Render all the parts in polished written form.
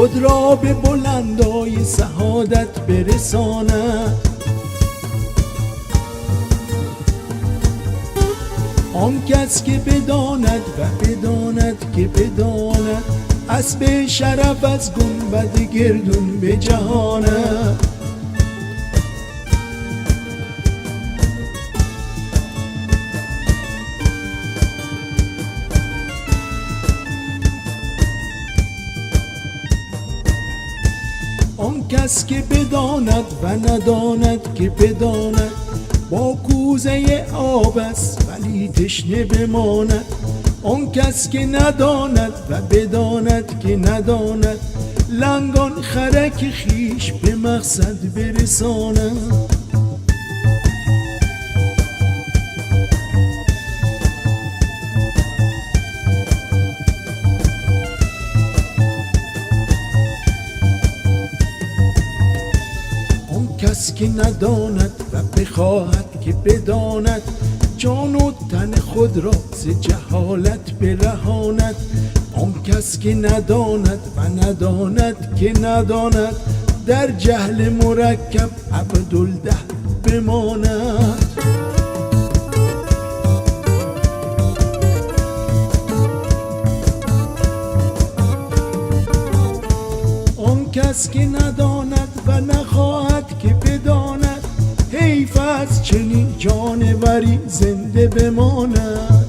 خود را به بلندای سعادت برساند. آن کس که بداند و بداند که بداند، اسب شرف از گنبد گردون به جهاند. آن کس که بداند و نداند که بداند، با کوزه آب است ولی تشنه بماند. آن کس که نداند و بداند که نداند، لنگان خرک خیش به مقصد برساند. کس که نداند و بخواهد که بداند، جان و تن خود را ز جهالت برهاند. آن کس که نداند و نداند که نداند، در جهل مرکب عبدالدهر بماند. آن کس که نداند و نخواهد که بداند، حیف از چنین جانوری زنده بماند.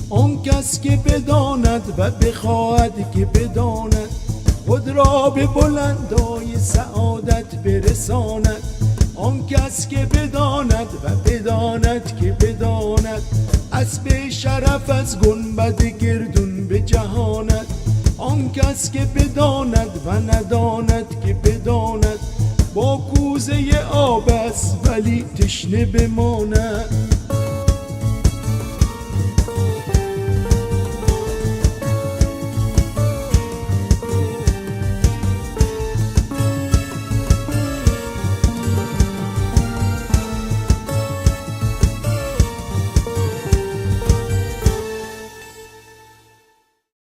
آن کس که بداند و بخواهد که بداند، خود را به بلندای سعادت برساند. آن کس که بداند و بداند که بداند، اسب شرف از گنبد گردون به جهاند. آن کس که بداند و نداند که بداند، با کوزه آب است ولی تشنه بماند.